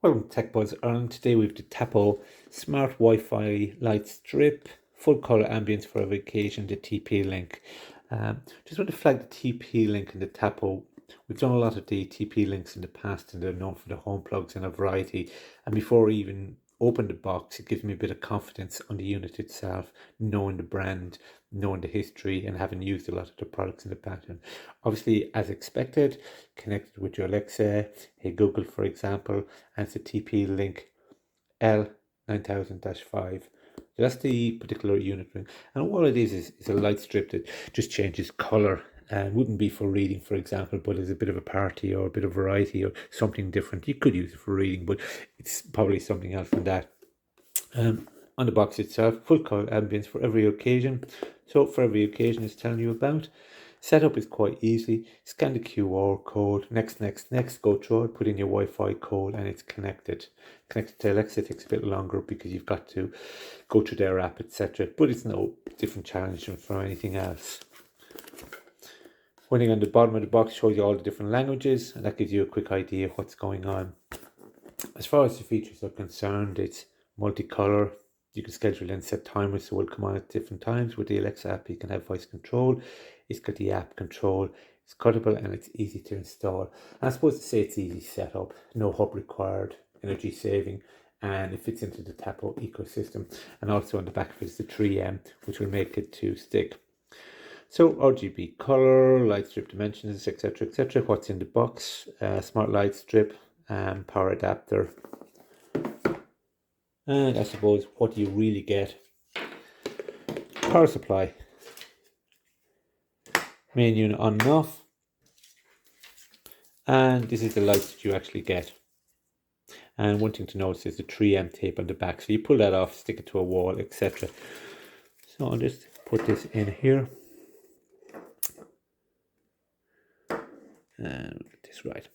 Welcome to techbuzzireland. Today we've the Tapo Smart Wi-Fi Light Strip, full colour ambience for every occasion, the TP link. Just want to flag the TP link and the Tapo. We've done a lot of the TP links in the past and they're known for the home plugs in a variety. And before we even open the box, it gives me a bit of confidence on the unit itself, knowing the brand, knowing the history, and having used a lot of the products in the past. Obviously, as expected, connected with your Alexa, hey Google, for example, and it's a TP link L900-5. So that's the particular unit ring. And all it is a light strip that just changes colour. And wouldn't be for reading, for example, but as a bit of a party or a bit of variety or something different. You could use it for reading, but it's probably something else than that. On the box itself, full color ambience for every occasion. So for every occasion it's telling you about. Setup is quite easy. Scan the QR code, next, go through it, put in your Wi-Fi code and it's connected. Connected to Alexa takes a bit longer because you've got to go through their app, etc. But it's no different challenge from anything else. One thing on the bottom of the box shows you all the different languages and that gives you a quick idea of what's going on. As far as the features are concerned, it's multicolor. You can schedule and set timers so it will come on at different times. With the Alexa app you can have voice control. It's got the app control. It's cuttable and it's easy to install. And I suppose to say it's easy setup, no hub required, energy saving, and it fits into the Tapo ecosystem. And also on the back of it is the 3M, which will make it to stick. So RGB color, light strip dimensions, etc, etc. What's in the box? Smart light strip, power adapter, and I suppose what do you really get? Power supply, main unit on and off, and this is the lights that you actually get. And one thing to notice is the 3M tape on the back, so you pull that off, stick it to a wall, etc. So I'll just put this in here. And we'll get this right.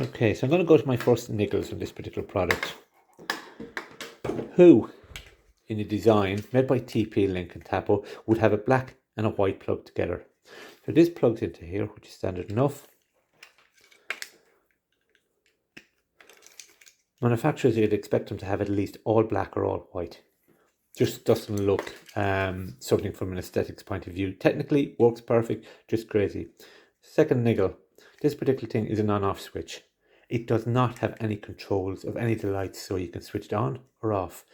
Okay, so I'm going to go to my first niggles on this particular product. Who, in the design, made by TP Link and Tapo, would have a black and a white plug together. So this plugs into here, which is standard enough. Manufacturers, you'd expect them to have at least all black or all white. Just doesn't look something from an aesthetics point of view. Technically, works perfect, just crazy. Second niggle. This particular thing is an on-off switch. It does not have any controls of any of the lights, so you can switch it on or off.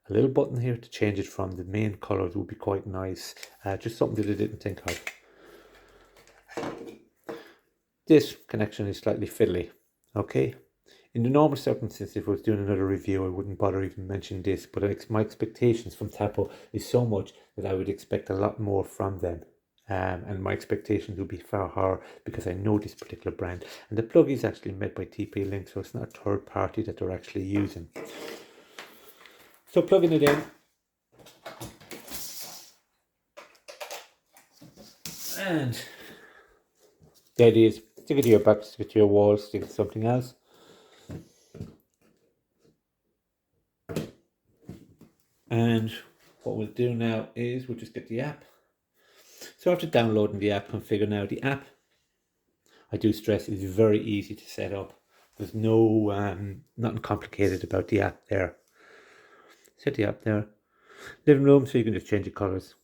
A little button here to change it from the main colours would be quite nice. Just something that I didn't think of. This connection is slightly fiddly. Okay. In the normal circumstances, if I was doing another review, I wouldn't bother even mentioning this, but my expectations from Tapo is so much that I would expect a lot more from them. And my expectations will be far higher because I know this particular brand, and the plug is actually made by TP Link, so it's not a third party that they're actually using. So plugging it in, and the idea is stick it to your back, stick it to your wall, stick it to something else. And what we'll do now is we'll just get the app. So after downloading the app, configure now the app. I do stress it's very easy to set up. There's no nothing complicated about the app there. Set the app there. Living room, so you can just change the colours.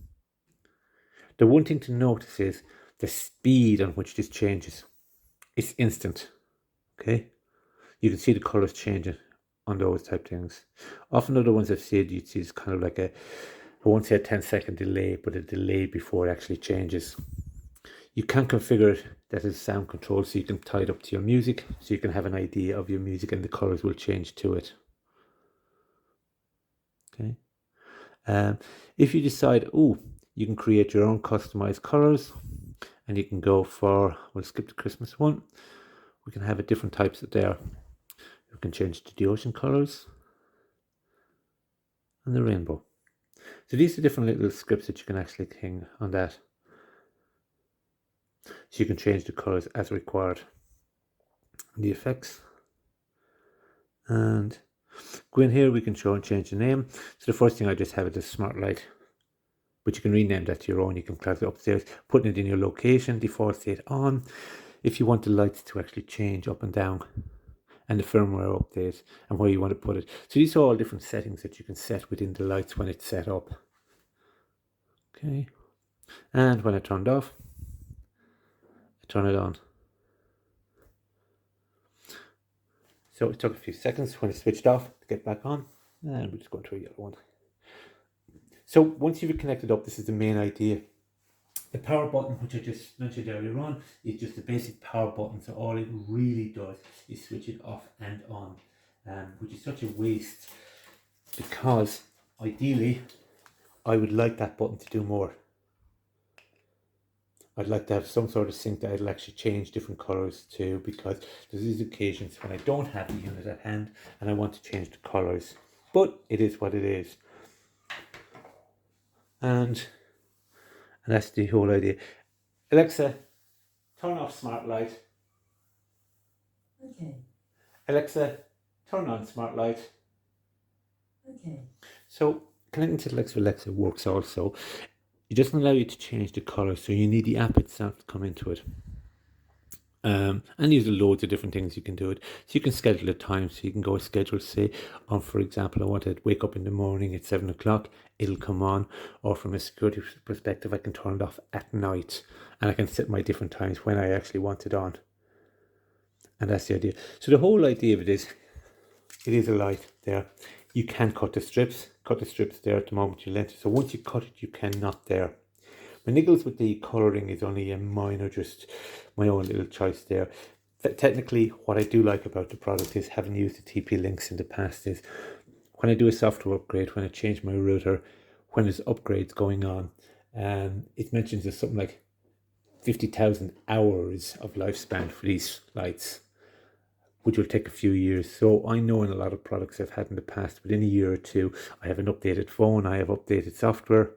The one thing to notice is the speed on which this changes. It's instant. Okay, you can see the colours changing on those type things. Often other ones I've seen, you'd see it's kind of like I won't say a 10-second delay, but a delay before it actually changes. You can configure it that as sound control, so you can tie it up to your music, so you can have an idea of your music and the colours will change to it. Okay. If you decide, you can create your own customized colours, and you can go for, we'll skip the Christmas one. We can have it different types of there. You can change to the ocean colours and the rainbow. So these are different little scripts that you can actually hang on that. So you can change the colours as required. The effects. And go in here, we can show and change the name. So the first thing I just have is a smart light. But you can rename that to your own. You can close it upstairs, putting it in your location, default state on. If you want the lights to actually change up and down, and the firmware update and where you want to put it. So these are all different settings that you can set within the lights when it's set up. Okay, and when I turned off, I turn it on. So it took a few seconds when it switched off to get back on, and we'll just go into a yellow one. So once you've connected up, this is the main idea. The power button, which I just mentioned earlier on, is just a basic power button. So all it really does is switch it off and on, which is such a waste, because ideally I would like that button to do more. I'd like to have some sort of sync that I'll actually change different colors to, because there's these occasions when I don't have the unit at hand and I want to change the colors. But it is what it is. And that's the whole idea. Alexa, turn off smart light. Okay. Alexa, turn on smart light. Okay. So connecting to Alexa works also. It doesn't allow you to change the color, so you need the app itself to come into it. And there's loads of different things you can do it. So you can schedule a time, so you can go schedule, say, for example, I want to wake up in the morning at 7 o'clock, it'll come on. Or from a security perspective, I can turn it off at night, and I can set my different times when I actually want it on. And that's the idea. So the whole idea of it is a light there. You can cut the strips there at the moment you enter. So once you cut it, you cannot there. My niggles with the colouring is only a minor, just my own little choice there. Technically, what I do like about the product is, having used the TP-Links in the past, is when I do a software upgrade, when I change my router, when there's upgrades going on, it mentions there's something like 50,000 hours of lifespan for these lights, which will take a few years. So I know in a lot of products I've had in the past, within a year or two, I have an updated phone, I have updated software,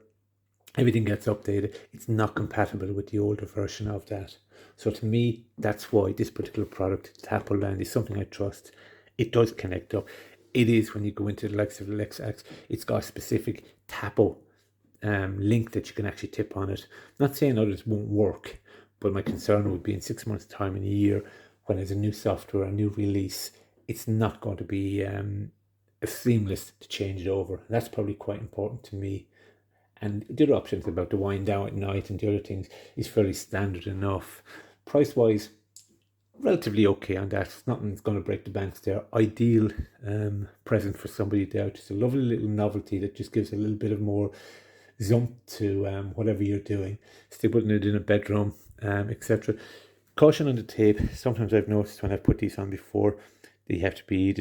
everything gets updated. It's not compatible with the older version of that. So to me, that's why this particular product, Tapo Land, is something I trust. It does connect up. It is, when you go into the likes of Alexa, it's got a specific Tapo link that you can actually tip on it. I'm not saying others won't work, but my concern would be in 6 months' time, in a year, when there's a new software, a new release, it's not going to be seamless to change it over. And that's probably quite important to me. And the other options about the wind down at night and the other things is fairly standard enough. Price wise, relatively okay on that. Nothing's going to break the banks there. Ideal present for somebody there. Just a lovely little novelty that just gives a little bit of more zump to whatever you're doing. Still putting it in a bedroom, etc. Caution on the tape. Sometimes I've noticed when I've put these on before, the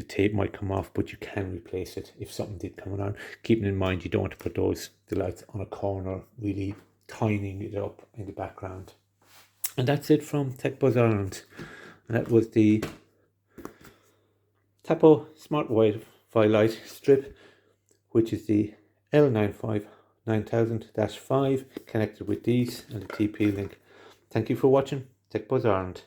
tape might come off, but you can replace it if something did come on. Keeping in mind, you don't want to put the lights on a corner, really tining it up in the background. And that's it from techbuzzireland. And that was the Tapo Smart Wi-Fi light strip, which is the L900-5 connected with these and the TP link. Thank you for watching. techbuzzireland.